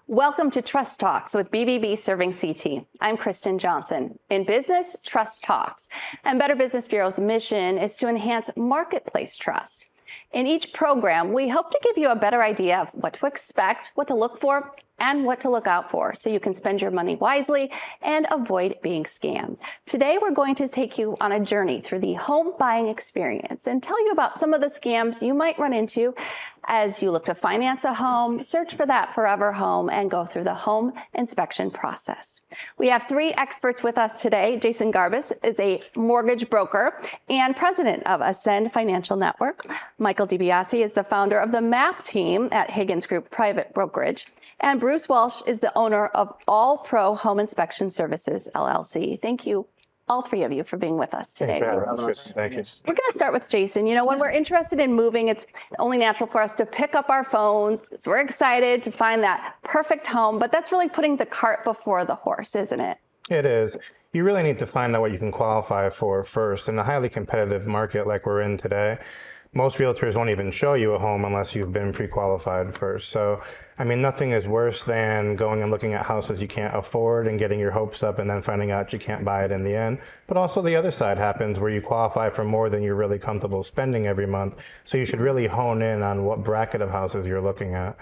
Welcome to Trust Talks with BBB Serving CT. I'm Kristen Johnson. In business, trust talks. And Better Business Bureau's mission is to enhance marketplace trust. In each program, we hope to give you a better idea of what to expect, what to look for, and what to look out for so you can spend your money wisely and avoid being scammed. Today, we're going to take you on a journey through the home buying experience and tell you about some of the scams you might run into as you look to finance a home, search for that forever home, and go through the home inspection process. We have three experts with us today. Jason Garbus is a mortgage broker and president of Ascend Financial Network. Michael DiBiase is the founder of the MAP team at Higgins Group Private Brokerage. And Bruce Walsh is the owner of All Pro Home Inspection Services, LLC. Thank you, all three of you, for being with us today. Thank you. We're going to start with Jason. You know, when we're interested in moving, it's only natural for us to pick up our phones. So we're excited to find that perfect home, but that's really putting the cart before the horse, isn't it? It is. You really need to find out what you can qualify for first. In a highly competitive market like we're in today, most realtors won't even show you a home unless you've been pre-qualified first. So, I mean, nothing is worse than going and looking at houses you can't afford and getting your hopes up and then finding out you can't buy it in the end. But also the other side happens where you qualify for more than you're really comfortable spending every month. So you should really hone in on what bracket of houses you're looking at.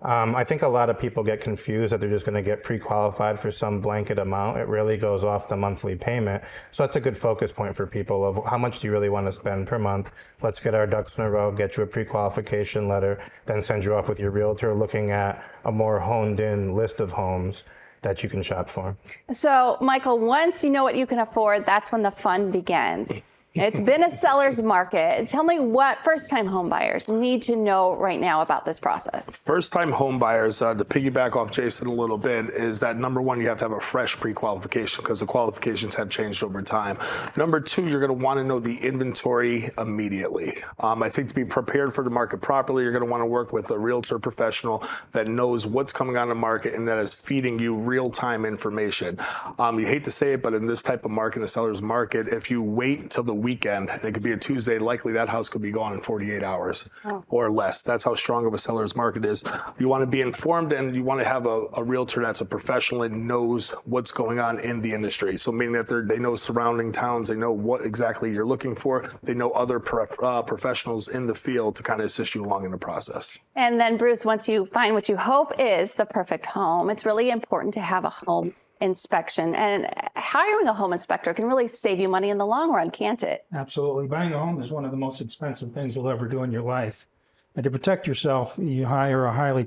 I think a lot of people get confused that they're just going to get pre-qualified for some blanket amount. It really goes off the monthly payment. So that's a good focus point for people of how much do you really want to spend per month. Let's get our ducks in a row, get you a pre-qualification letter, then send you off with your realtor looking at a more honed in list of homes that you can shop for. So, Michael, once you know what you can afford, that's when the fun begins. It's been a seller's market. Tell me what first-time home buyers need to know right now about this process. First-time home buyers, to piggyback off Jason a little bit, is that number one, you have to have a fresh pre-qualification because the qualifications have changed over time. Number two, you're going to want to know the inventory immediately. I think to be prepared for the market properly, you're going to want to work with a realtor professional that knows what's coming on the market and that is feeding you real-time information. You hate to say it, but in this type of market, a seller's market, if you wait till the weekend, and it could be a Tuesday, likely that house could be gone in 48 hours or less. That's how strong of a seller's market is. You want to be informed and you want to have a realtor that's a professional and knows what's going on in the industry. So meaning that they know surrounding towns, they know what exactly you're looking for, they know other professionals in the field to kind of assist you along in the process. And then, Bruce, once you find what you hope is the perfect home, it's really important to have a home inspection, and hiring a home inspector can really save you money in the long run, can't it? Absolutely. Buying a home is one of the most expensive things you'll ever do in your life. And to protect yourself, you hire a highly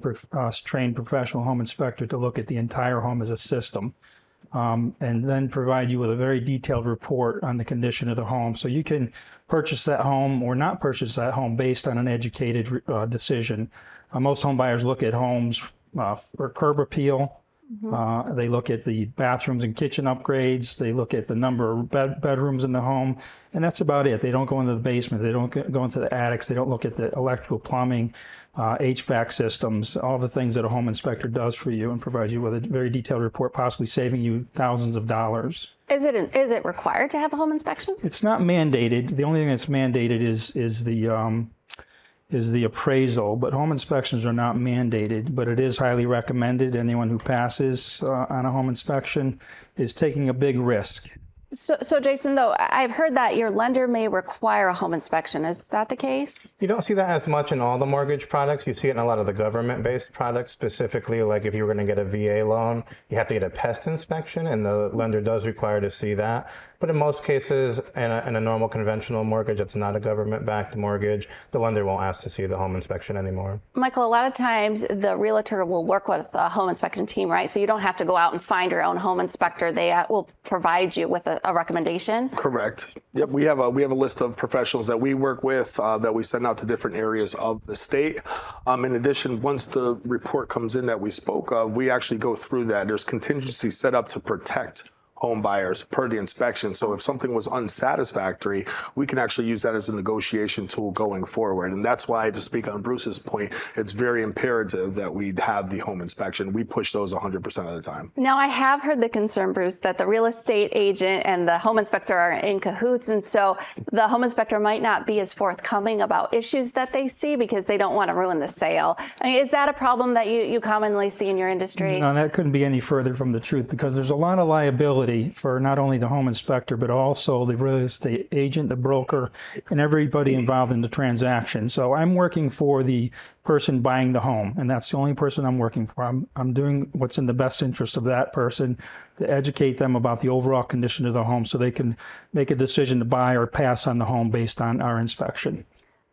trained professional home inspector to look at the entire home as a system, and then provide you with a very detailed report on the condition of the home. So you can purchase that home or not purchase that home based on an educated decision. Most home buyers look at homes for curb appeal. They look at the bathrooms and kitchen upgrades. They look at the number of bedrooms in the home, and that's about it. They don't go into the basement. They don't go into the attics. They don't look at the electrical, plumbing, HVAC systems, all the things that a home inspector does for you and provides you with a very detailed report, possibly saving you thousands of dollars. Is it required to have a home inspection? It's not mandated. The only thing that's mandated is the appraisal, but home inspections are not mandated, but it is highly recommended. Anyone who passes on a home inspection is taking a big risk. So Jason, though, I've heard that your lender may require a home inspection. Is that the case? You don't see that as much in all the mortgage products. You see it in a lot of the government-based products, specifically like if you were going to get a VA loan, you have to get a pest inspection, and the lender does require to see that. But in most cases, in a normal conventional mortgage that's not a government-backed mortgage, the lender won't ask to see the home inspection anymore. Michael, a lot of times the realtor will work with a home inspection team, right? So you don't have to go out and find your own home inspector. They will provide you with a recommendation. Correct. Yep. We have a list of professionals that we work with that we send out to different areas of the state. In addition, once the report comes in that we spoke of, we actually go through that. There's contingency set up to protect home buyers per the inspection. So if something was unsatisfactory, we can actually use that as a negotiation tool going forward. And that's why, to speak on Bruce's point, it's very imperative that we have the home inspection. We push those 100% of the time. Now, I have heard the concern, Bruce, that the real estate agent and the home inspector are in cahoots. And so the home inspector might not be as forthcoming about issues that they see because they don't want to ruin the sale. I mean, is that a problem that you commonly see in your industry? No, that couldn't be any further from the truth, because there's a lot of liability for not only the home inspector, but also the real estate agent, the broker, and everybody involved in the transaction. So I'm working for the person buying the home, and that's the only person I'm working for. I'm doing what's in the best interest of that person to educate them about the overall condition of the home so they can make a decision to buy or pass on the home based on our inspection.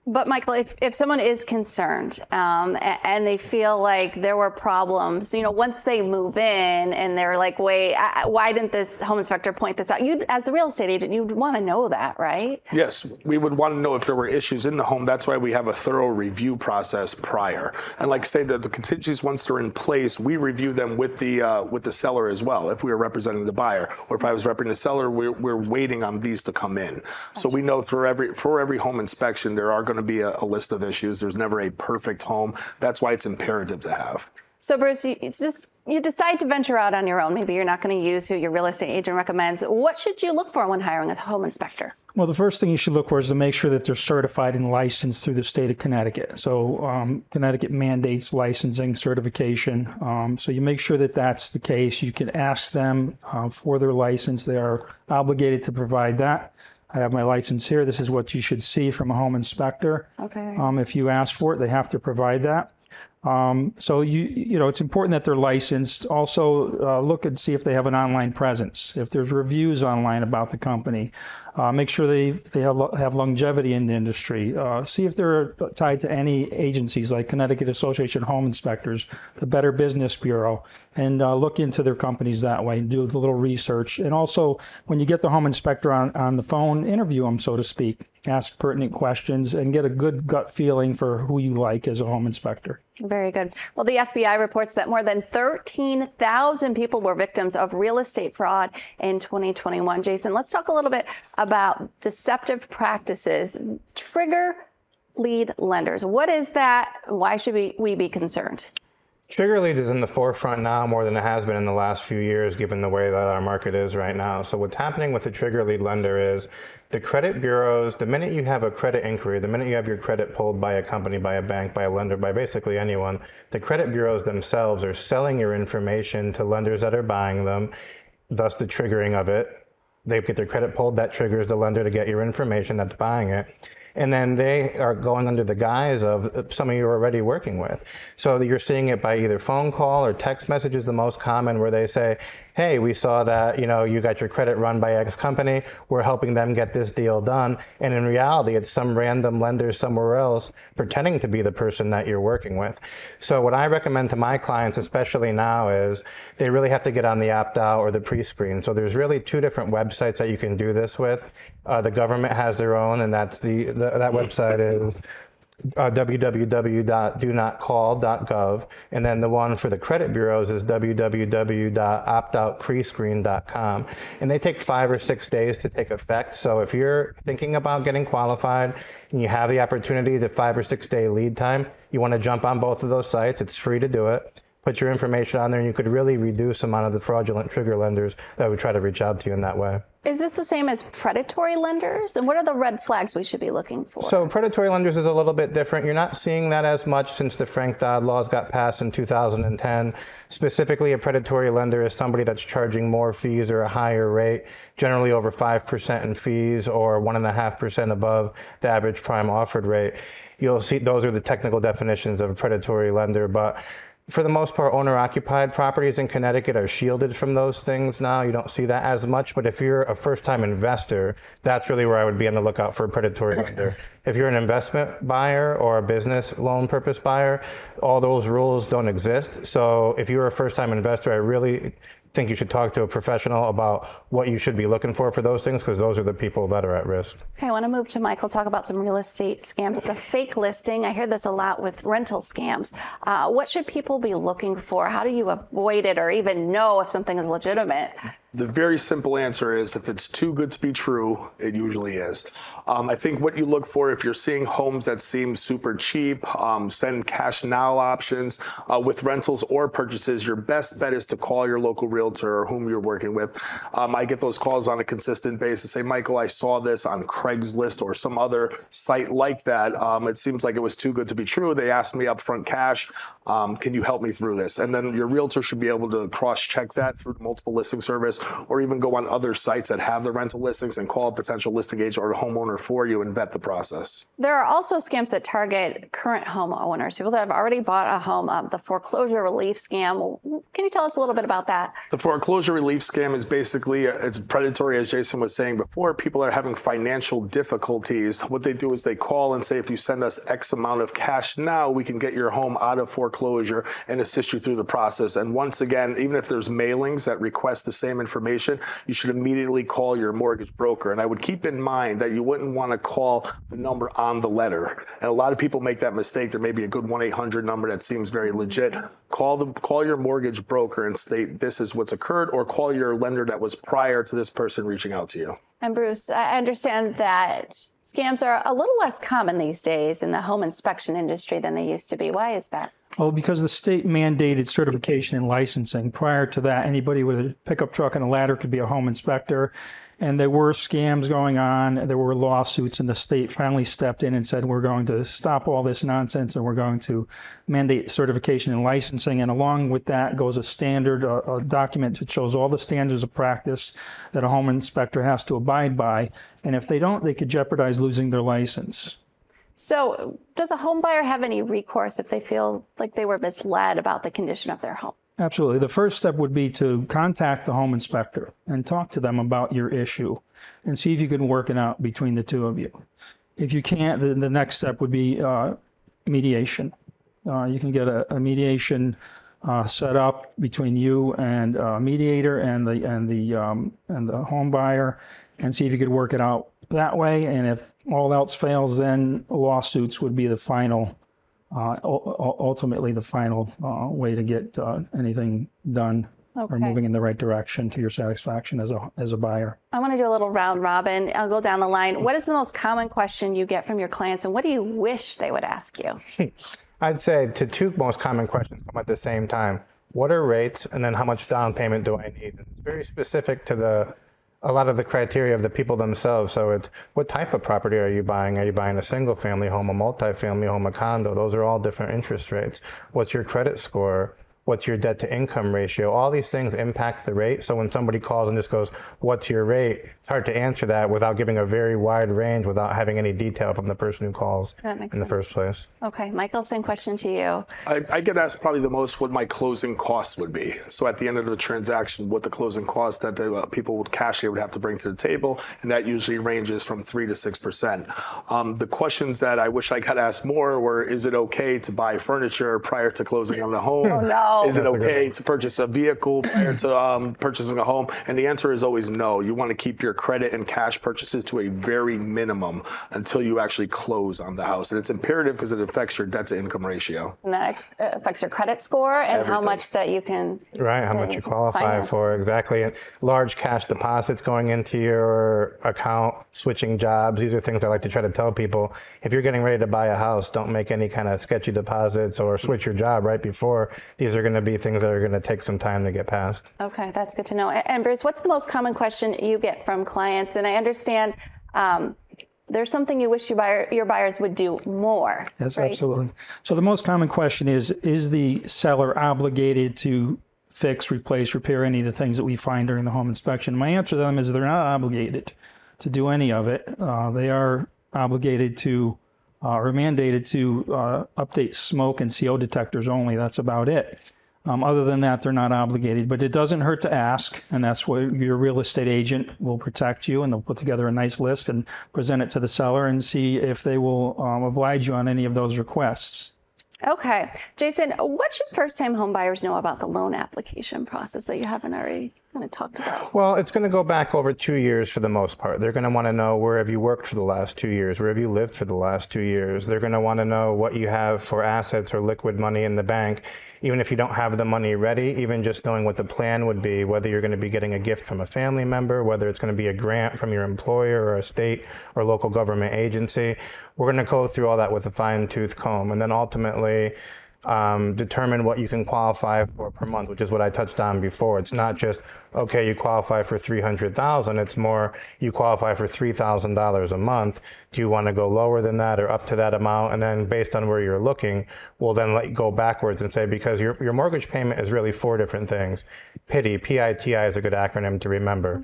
But Michael, if someone is concerned and they feel like there were problems, once they move in and they're like, wait, why didn't this home inspector point this out? You, as the real estate agent, you'd want to know that, right? Yes, we would want to know if there were issues in the home. That's why we have a thorough review process prior. And like I say, the contingencies, once they're in place, we review them with the seller as well. If we were representing the buyer, or if I was representing the seller, we're waiting on these to come in. So we know for every home inspection, there are going to be a list of issues. There's never a perfect home. That's why it's imperative to have. So Bruce, you decide to venture out on your own. Maybe you're not going to use who your real estate agent recommends. What should you look for when hiring a home inspector? Well, the first thing you should look for is to make sure that they're certified and licensed through the state of Connecticut. So Connecticut mandates licensing certification. So you make sure that that's the case. You can ask them for their license. They are obligated to provide that. I have my license here. This is what you should see from a home inspector. Okay. If you ask for it, they have to provide that. So it's important that they're licensed. Also, look and see if they have an online presence. If there's reviews online about the company, make sure they have longevity in the industry. See if they're tied to any agencies like Connecticut Association of Home Inspectors, the Better Business Bureau, and look into their companies that way and do a little research. And also, when you get the home inspector on the phone, interview them, so to speak. Ask pertinent questions and get a good gut feeling for who you like as a home inspector. Very good. Well, the FBI reports that more than 13,000 people were victims of real estate fraud in 2021. Jason, let's talk a little bit about deceptive practices. Trigger lead lenders. What is that? Why should we be concerned? Trigger leads is in the forefront now more than it has been in the last few years, given the way that our market is right now. So what's happening with the trigger lead lender is the credit bureaus, the minute you have a credit inquiry, the minute you have your credit pulled by a company, by a bank, by a lender, by basically anyone, the credit bureaus themselves are selling your information to lenders that are buying them, thus the triggering of it. They get their credit pulled, that triggers the lender to get your information that's buying it. And then they are going under the guise of somebody you're already working with. So you're seeing it by either phone call or text message is the most common, where they say, hey, we saw that, you got your credit run by X company. We're helping them get this deal done. And in reality, it's some random lender somewhere else pretending to be the person that you're working with. So what I recommend to my clients, especially now, is they really have to get on the opt-out or the pre-screen. So there's really two different websites that you can do this with. The government has their own, and that's that website is www.donotcall.gov, and then the one for the credit bureaus is www.optoutprescreen.com, and they take 5 or 6 days to take effect. So if you're thinking about getting qualified and you have the opportunity, the 5 or 6 day lead time, you want to jump on both of those sites. It's free to do it. Put your information on there, and you could really reduce the amount of the fraudulent trigger lenders that would try to reach out to you in that way. Is this the same as predatory lenders? And what are the red flags we should be looking for? So predatory lenders is a little bit different. You're not seeing that as much since the Frank-Dodd laws got passed in 2010. Specifically, a predatory lender is somebody that's charging more fees or a higher rate, generally over 5% in fees or 1.5% above the average prime offered rate. You'll see those are the technical definitions of a predatory lender, but for the most part, owner-occupied properties in Connecticut are shielded from those things now. You don't see that as much, but if you're a first-time investor, that's really where I would be on the lookout for a predatory lender. If you're an investment buyer or a business loan purpose buyer, all those rules don't exist. So if you're a first-time investor, I really think you should talk to a professional about what you should be looking for those things, because those are the people that are at risk. Okay, I want to move to Michael, talk about some real estate scams. The fake listing, I hear this a lot with rental scams. What should people be looking for? How do you avoid it or even know if something is legitimate? The very simple answer is if it's too good to be true, it usually is. I think what you look for if you're seeing homes that seem super cheap, send cash now options with rentals or purchases, your best bet is to call your local realtor or whom you're working with. I get those calls on a consistent basis. Say, Michael, I saw this on Craigslist or some other site like that. It seems like it was too good to be true. They asked me upfront cash. Can you help me through this? And then your realtor should be able to cross-check that through the multiple listing service, or even go on other sites that have the rental listings and call a potential listing agent or a homeowner for you and vet the process. There are also scams that target current homeowners, people that have already bought a home. The foreclosure relief scam. Can you tell us a little bit about that? The foreclosure relief scam is basically, it's predatory, as Jason was saying before. People are having financial difficulties. What they do is they call and say, if you send us X amount of cash now, we can get your home out of foreclosure and assist you through the process. And once again, even if there's mailings that request the same information, you should immediately call your mortgage broker. And I would keep in mind that you wouldn't want to call the number on the letter. And a lot of people make that mistake. There may be a good 1-800 number that seems very legit. Call your mortgage broker and state this is what's occurred, or call your lender that was prior to this person reaching out to you. And Bruce, I understand that scams are a little less common these days in the home inspection industry than they used to be. Why is that? Well, because the state mandated certification and licensing. Prior to that, anybody with a pickup truck and a ladder could be a home inspector. And there were scams going on. There were lawsuits, and the state finally stepped in and said, we're going to stop all this nonsense and we're going to mandate certification and licensing. And along with that goes a standard, a document that shows all the standards of practice that a home inspector has to abide by. And if they don't, they could jeopardize losing their license. So does a home buyer have any recourse if they feel like they were misled about the condition of their home? Absolutely. The first step would be to contact the home inspector and talk to them about your issue and see if you can work it out between the two of you. If you can't, the next step would be mediation. You can get a mediation set up between you and a mediator and the home buyer, and see if you could work it out that way. And if all else fails, then lawsuits would be the final. Ultimately the final way to get anything done or moving in the right direction to your satisfaction as a buyer. I want to do a little round robin. I'll go down the line. What is the most common question you get from your clients, and what do you wish they would ask you? I'd say the two most common questions come at the same time. What are rates, and then how much down payment do I need? And it's very specific to a lot of the criteria of the people themselves. So it's what type of property are you buying? Are you buying a single family home, a multi-family home, a condo? Those are all different interest rates. What's your credit score? What's your debt to income ratio? All these things impact the rate. So when somebody calls and just goes, what's your rate? It's hard to answer that without giving a very wide range, without having any detail from the person who calls in the first place. Okay, Michael, same question to you. I get asked probably the most what my closing costs would be. So at the end of the transaction, what the closing costs that the people with cash would have to bring to the table, and that usually ranges from 3 to 6%. The questions that I wish I got asked more were, is it okay to buy furniture prior to closing on the home? Oh, no. Is it okay to purchase a vehicle prior to purchasing a home? And the answer is always no. You want to keep your credit and cash purchases to a very minimum until you actually close on the house. And it's imperative because it affects your debt to income ratio. And that affects your credit score and Everything. how much that you can how much you qualify finance. for, exactly. And large cash deposits going into your account, switching jobs. These are things I like to try to tell people. If you're getting ready to buy a house, don't make any kind of sketchy deposits or switch your job right before. These are going to be things that are going to take some time to get past. Okay, that's good to know. And Bruce, what's the most common question you get from clients? And I understand there's something you wish your buyers would do more. Yes, right? Absolutely. So the most common question is the seller obligated to fix, replace, repair any of the things that we find during the home inspection? My answer to them is they're not obligated to do any of it. They are obligated to or mandated to update smoke and CO detectors only. That's about it. Other than that, they're not obligated, but it doesn't hurt to ask, and that's where your real estate agent will protect you, and they'll put together a nice list and present it to the seller and see if they will oblige you on any of those requests. Okay. Jason, what should first-time home buyers know about the loan application process that you haven't already kind of talked about? Well, it's going to go back over 2 years for the most part. They're going to want to know where have you worked for the last 2 years, where have you lived for the last 2 years. They're going to want to know what you have for assets or liquid money in the bank, even if you don't have the money ready, even just knowing what the plan would be, whether you're going to be getting a gift from a family member, whether it's going to be a grant from your employer or a state or local government agency. We're going to go through all that with a fine-tooth comb, and then ultimately determine what you can qualify for per month, which is what I touched on before. It's not just, okay, you qualify for $300,000. It's more, you qualify for $3,000 a month. Do you want to go lower than that or up to that amount? And then based on where you're looking, we'll then let you go backwards and say, because your mortgage payment is really 4 different things. PITI, P-I-T-I is a good acronym to remember.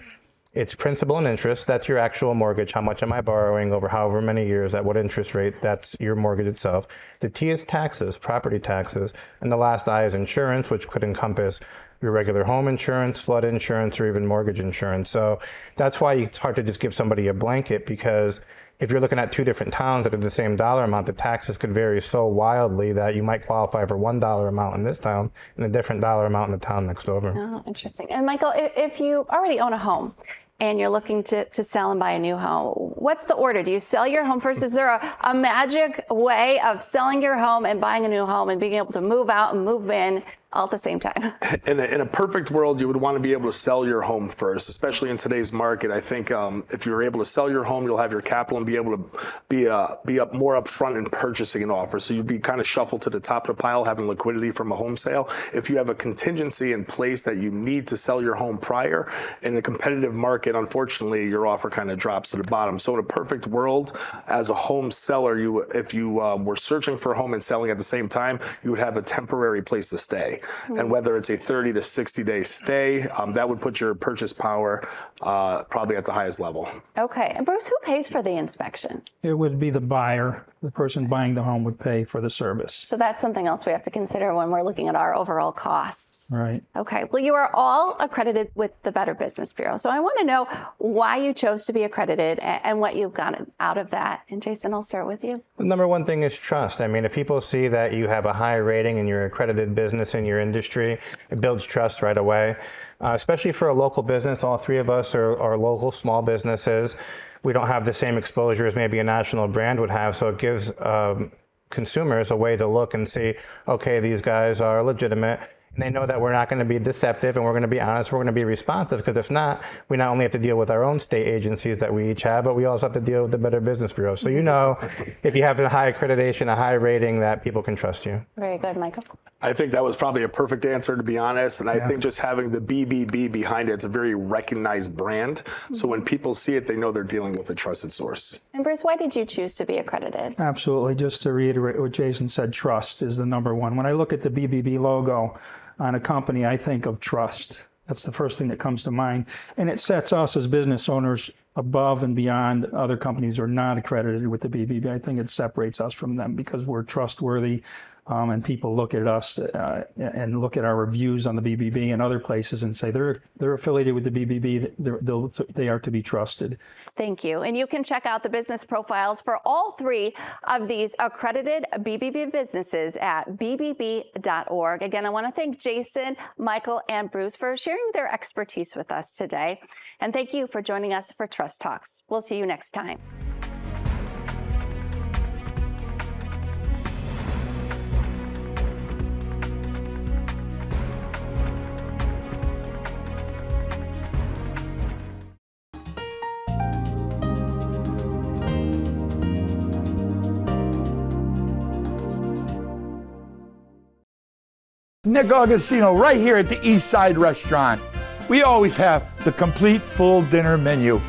It's principal and interest. That's your actual mortgage. How much am I borrowing over however many years, at what interest rate? That's your mortgage itself. The T is taxes, property taxes. And the last I is insurance, which could encompass your regular home insurance, flood insurance, or even mortgage insurance. So that's why it's hard to just give somebody a blanket, because if you're looking at 2 different towns that are the same dollar amount, the taxes could vary so wildly that you might qualify for $1 amount in this town and a different dollar amount in the town next over. Oh, interesting. And Michael, if you already own a home and you're looking to sell and buy a new home, what's the order? Do you sell your home first? Is there a magic way of selling your home and buying a new home and being able to move out and move in all at the same time? In a perfect world, you would want to be able to sell your home first, especially in today's market. I think if you're able to sell your home, you'll have your capital and be able to be up more upfront in purchasing an offer. So you'd be kind of shuffled to the top of the pile, having liquidity from a home sale. If you have a contingency in place that you need to sell your home prior, in a competitive market, unfortunately, your offer kind of drops to the bottom. So in a perfect world, as a home seller, if you were searching for a home and selling at the same time, you would have a temporary place to stay. And whether it's a 30 to 60 day stay, that would put your purchase power probably at the highest level. Okay. And Bruce, who pays for the inspection? It would be the buyer. The person buying the home would pay for the service. So that's something else we have to consider when we're looking at our overall costs. Right. Okay. Well, you are all accredited with the Better Business Bureau. So I want to know why you chose to be accredited and what you've gotten out of that. And Jason, I'll start with you. The number one thing is trust. I mean, if people see that you have a high rating and you're an accredited business in your industry, it builds trust right away. Especially for a local business. All 3 of us are local small businesses. We don't have the same exposure as maybe a national brand would have, so it gives consumers a way to look and see, okay, these guys are legitimate. And they know that we're not going to be deceptive and we're going to be honest, we're going to be responsive, because if not, we not only have to deal with our own state agencies that we each have, but we also have to deal with the Better Business Bureau. So you know, if you have a high accreditation, a high rating, that people can trust you. Very good, Michael. I think that was probably a perfect answer, to be honest. And I think just having the BBB behind it, it's a very recognized brand. So when people see it, they know they're dealing with a trusted source. And Bruce, why did you choose to be accredited? Absolutely. Just to reiterate what Jason said, trust is the number one. When I look at the BBB logo on a company, I think of trust. That's the first thing that comes to mind. And it sets us as business owners above and beyond other companies who are not accredited with the BBB. I think it separates us from them because we're trustworthy. And people look at us and look at our reviews on the BBB and other places and say they're affiliated with the BBB. They are to be trusted. Thank you. And you can check out the business profiles for all 3 of these accredited BBB businesses at bbb.org. Again, I want to thank Jason, Michael, and Bruce for sharing their expertise with us today. And thank you for joining us for Trust Talks. We'll see you next time. Nick Augustino right here at the Eastside Restaurant. We always have the complete full dinner menu.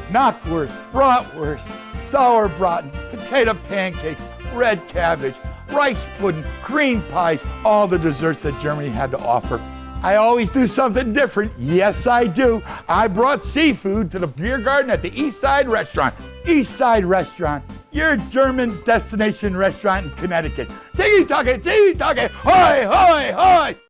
Knockwurst, bratwurst, sauerbraten, potato pancakes, red cabbage, rice pudding, cream pies, all the desserts that Germany had to offer. I always do something different. Yes, I do. I brought seafood to the beer garden at the Eastside Restaurant. Eastside Restaurant, your German destination restaurant in Connecticut. Tiki-taka, hoy, hoy, hoy!